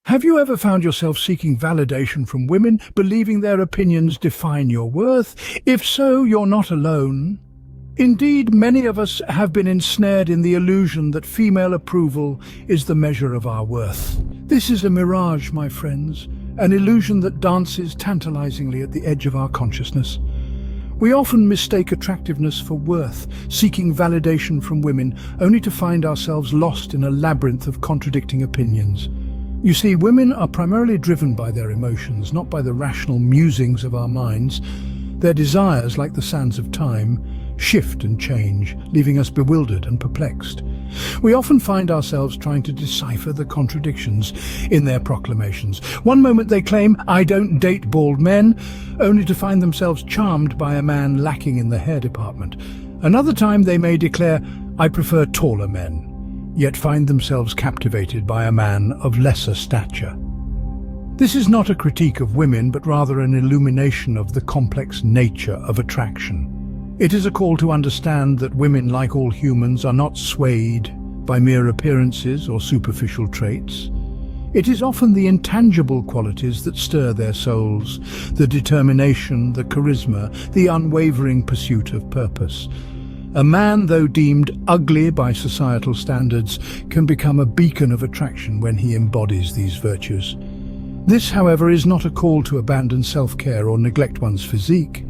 Have you ever found yourself seeking validation from women, believing their opinions define your worth? If so, you're not alone. Indeed, many of us have been ensnared in the illusion that female approval is the measure of our worth. This is a mirage, my friends, an illusion that dances tantalizingly at the edge of our consciousness. We often mistake attractiveness for worth, seeking validation from women, only to find ourselves lost in a labyrinth of contradicting opinions. You see, women are primarily driven by their emotions, not by the rational musings of our minds. Their desires, like the sands of time, shift and change, leaving us bewildered and perplexed. We often find ourselves trying to decipher the contradictions in their proclamations. One moment they claim, "I don't date bald men," only to find themselves charmed by a man lacking in the hair department. Another time they may declare, "I prefer taller men," yet find themselves captivated by a man of lesser stature. This is not a critique of women, but rather an illumination of the complex nature of attraction. It is a call to understand that women, like all humans, are not swayed by mere appearances or superficial traits. It is often the intangible qualities that stir their souls, the determination, the charisma, the unwavering pursuit of purpose. A man, though deemed ugly by societal standards, can become a beacon of attraction when he embodies these virtues. This, however, is not a call to abandon self-care or neglect one's physique.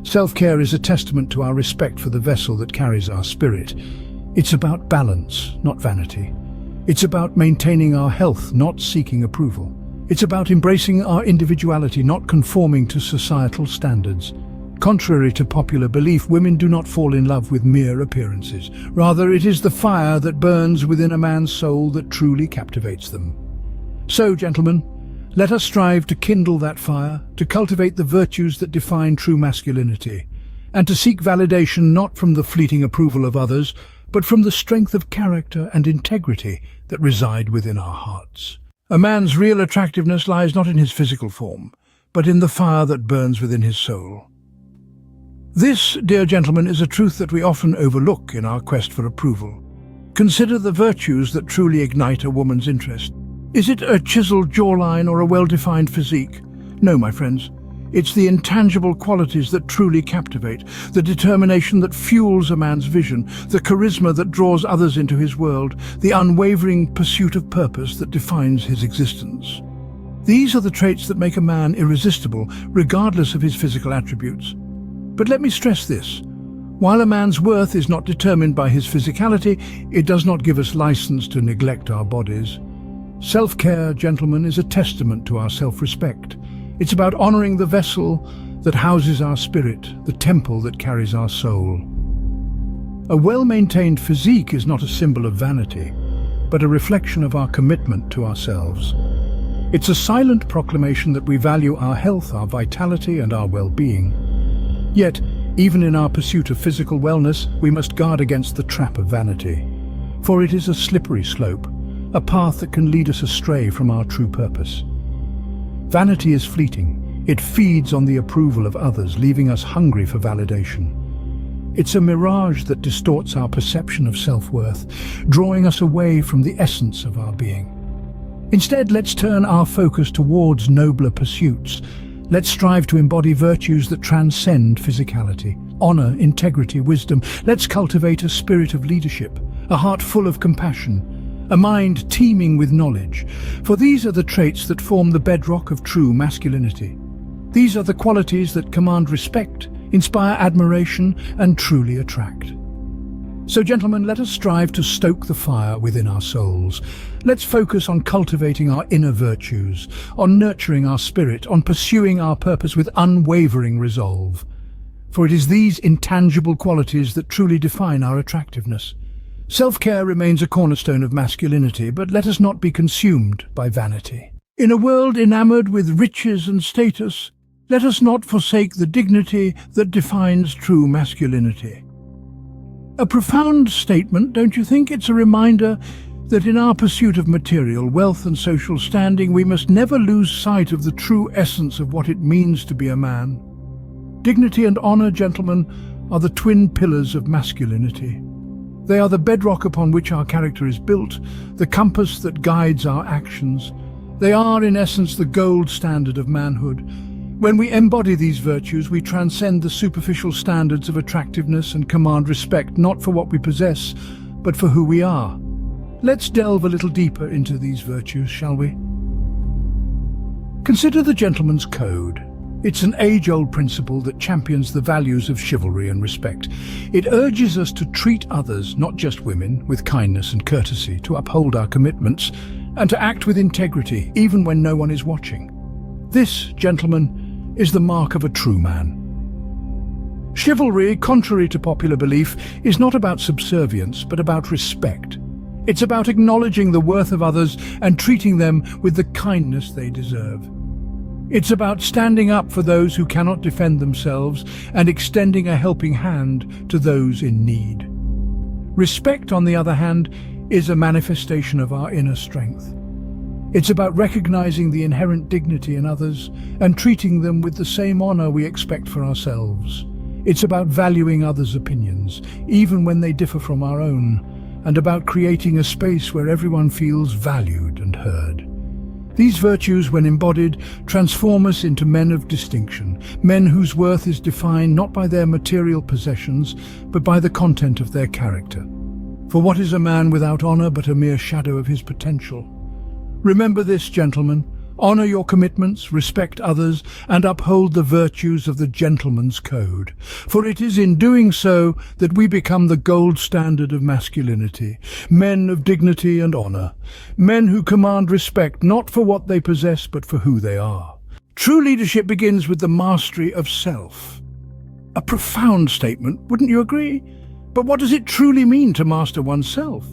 Self-care is a testament to our respect for the vessel that carries our spirit. It's about balance, not vanity. It's about maintaining our health, not seeking approval. It's about embracing our individuality, not conforming to societal standards. Contrary to popular belief, women do not fall in love with mere appearances. Rather, it is the fire that burns within a man's soul that truly captivates them. So, gentlemen, let us strive to kindle that fire, to cultivate the virtues that define true masculinity, and to seek validation not from the fleeting approval of others, but from the strength of character and integrity that reside within our hearts. A man's real attractiveness lies not in his physical form, but in the fire that burns within his soul. This, dear gentlemen, is a truth that we often overlook in our quest for approval. Consider the virtues that truly ignite a woman's interest. Is it a chiseled jawline or a well-defined physique? No, my friends. It's the intangible qualities that truly captivate, the determination that fuels a man's vision, the charisma that draws others into his world, the unwavering pursuit of purpose that defines his existence. These are the traits that make a man irresistible, regardless of his physical attributes. But let me stress this. While a man's worth is not determined by his physicality, it does not give us license to neglect our bodies. Self-care, gentlemen, is a testament to our self-respect. It's about honoring the vessel that houses our spirit, the temple that carries our soul. A well-maintained physique is not a symbol of vanity, but a reflection of our commitment to ourselves. It's a silent proclamation that we value our health, our vitality, and our well-being. Yet, even in our pursuit of physical wellness, we must guard against the trap of vanity. For it is a slippery slope, a path that can lead us astray from our true purpose. Vanity is fleeting. It feeds on the approval of others, leaving us hungry for validation. It's a mirage that distorts our perception of self-worth, drawing us away from the essence of our being. Instead, let's turn our focus towards nobler pursuits. Let's strive to embody virtues that transcend physicality. Honor, integrity, wisdom. Let's cultivate a spirit of leadership, a heart full of compassion, a mind teeming with knowledge. For these are the traits that form the bedrock of true masculinity. These are the qualities that command respect, inspire admiration, and truly attract. So, gentlemen, let us strive to stoke the fire within our souls. Let's focus on cultivating our inner virtues, on nurturing our spirit, on pursuing our purpose with unwavering resolve. For it is these intangible qualities that truly define our attractiveness. Self-care remains a cornerstone of masculinity, but let us not be consumed by vanity. In a world enamored with riches and status, let us not forsake the dignity that defines true masculinity. A profound statement, don't you think? It's a reminder that in our pursuit of material wealth and social standing, we must never lose sight of the true essence of what it means to be a man. Dignity and honor, gentlemen, are the twin pillars of masculinity. They are the bedrock upon which our character is built, the compass that guides our actions, They are, in essence, the gold standard of manhood. When we embody these virtues, we transcend the superficial standards of attractiveness and command respect not for what we possess, but for who we are. Let's delve a little deeper into these virtues, shall we? Consider the gentleman's code. It's an age-old principle that champions the values of chivalry and respect. It urges us to treat others, not just women, with kindness and courtesy, to uphold our commitments, and to act with integrity, even when no one is watching. This, gentlemen, is the mark of a true man. Chivalry, contrary to popular belief, is not about subservience, but about respect. It's about acknowledging the worth of others and treating them with the kindness they deserve. It's about standing up for those who cannot defend themselves and extending a helping hand to those in need. Respect, on the other hand, is a manifestation of our inner strength. It's about recognizing the inherent dignity in others and treating them with the same honor we expect for ourselves. It's about valuing others' opinions, even when they differ from our own, and about creating a space where everyone feels valued and heard. These virtues, when embodied, transform us into men of distinction, men whose worth is defined not by their material possessions, but by the content of their character. For what is a man without honor but a mere shadow of his potential? Remember this, gentlemen. Honor your commitments, respect others, and uphold the virtues of the gentleman's code. For it is in doing so that we become the gold standard of masculinity, men of dignity and honor, men who command respect not for what they possess but for who they are. True leadership begins with the mastery of self. A profound statement, wouldn't you agree? But what does it truly mean to master oneself?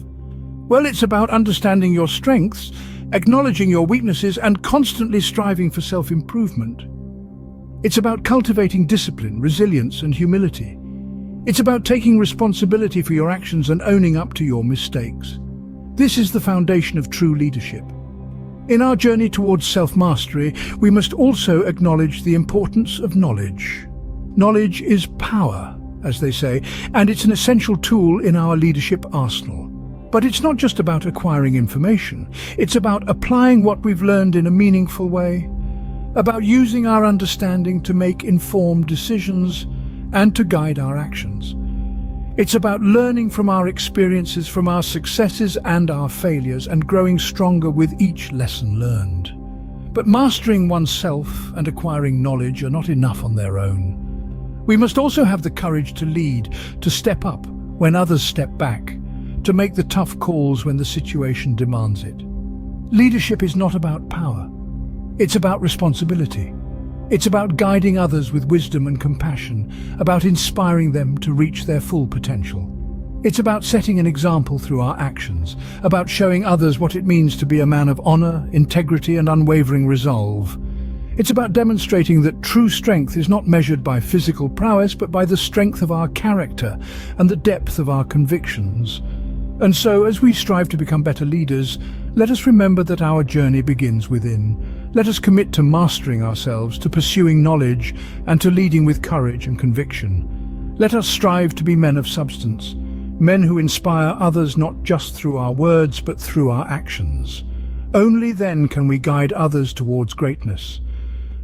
Well, it's about understanding your strengths, acknowledging your weaknesses, and constantly striving for self-improvement. It's about cultivating discipline, resilience, and humility. It's about taking responsibility for your actions and owning up to your mistakes. This is the foundation of true leadership. In our journey towards self-mastery, we must also acknowledge the importance of knowledge. Knowledge is power, as they say, and it's an essential tool in our leadership arsenal. But it's not just about acquiring information. It's about applying what we've learned in a meaningful way, about using our understanding to make informed decisions and to guide our actions. It's about learning from our experiences, from our successes and our failures, and growing stronger with each lesson learned. But mastering oneself and acquiring knowledge are not enough on their own. We must also have the courage to lead, to step up when others step back, to make the tough calls when the situation demands it. Leadership is not about power. It's about responsibility. It's about guiding others with wisdom and compassion, about inspiring them to reach their full potential. It's about setting an example through our actions, about showing others what it means to be a man of honor, integrity, and unwavering resolve. It's about demonstrating that true strength is not measured by physical prowess, but by the strength of our character and the depth of our convictions. And so, as we strive to become better leaders, let us remember that our journey begins within. Let us commit to mastering ourselves, to pursuing knowledge, and to leading with courage and conviction. Let us strive to be men of substance, men who inspire others not just through our words, but through our actions. Only then can we guide others towards greatness.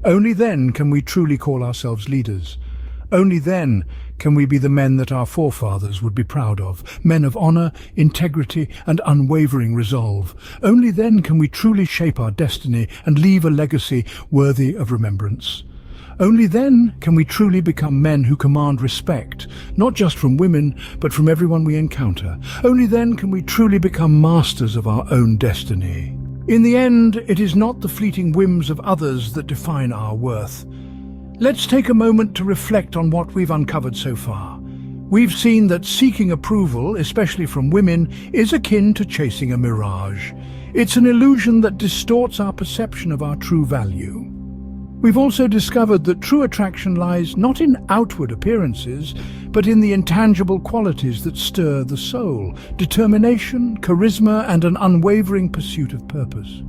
Only then can we truly call ourselves leaders. Only then can we be the men that our forefathers would be proud of, men of honor, integrity, and unwavering resolve. Only then can we truly shape our destiny and leave a legacy worthy of remembrance. Only then can we truly become men who command respect, not just from women, but from everyone we encounter. Only then can we truly become masters of our own destiny. In the end, it is not the fleeting whims of others that define our worth. Let's take a moment to reflect on what we've uncovered so far. We've seen that seeking approval, especially from women, is akin to chasing a mirage. It's an illusion that distorts our perception of our true value. We've also discovered that true attraction lies not in outward appearances, but in the intangible qualities that stir the soul: determination, charisma, and an unwavering pursuit of purpose.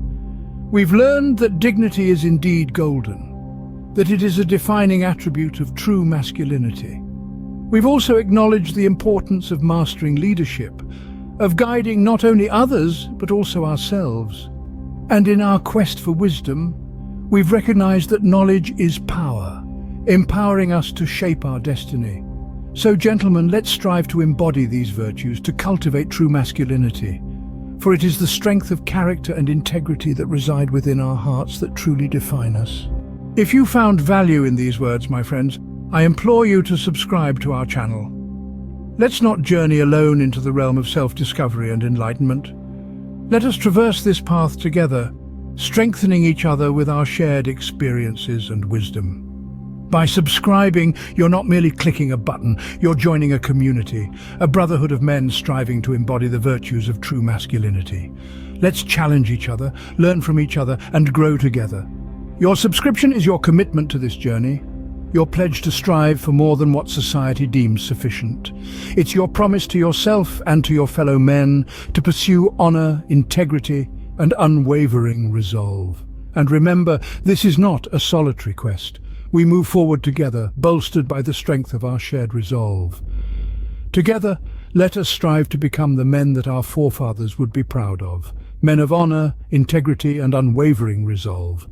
We've learned that dignity is indeed golden, that it is a defining attribute of true masculinity. We've also acknowledged the importance of mastering leadership, of guiding not only others, but also ourselves. And in our quest for wisdom, we've recognized that knowledge is power, empowering us to shape our destiny. So, gentlemen, let's strive to embody these virtues, to cultivate true masculinity. For it is the strength of character and integrity that reside within our hearts that truly define us. If you found value in these words, my friends, I implore you to subscribe to our channel. Let's not journey alone into the realm of self-discovery and enlightenment. Let us traverse this path together, strengthening each other with our shared experiences and wisdom. By subscribing, you're not merely clicking a button, you're joining a community, a brotherhood of men striving to embody the virtues of true masculinity. Let's challenge each other, learn from each other, and grow together. Your subscription is your commitment to this journey, your pledge to strive for more than what society deems sufficient. It's your promise to yourself and to your fellow men to pursue honor, integrity, and unwavering resolve. And remember, this is not a solitary quest. We move forward together, bolstered by the strength of our shared resolve. Together, let us strive to become the men that our forefathers would be proud of, men of honor, integrity, and unwavering resolve.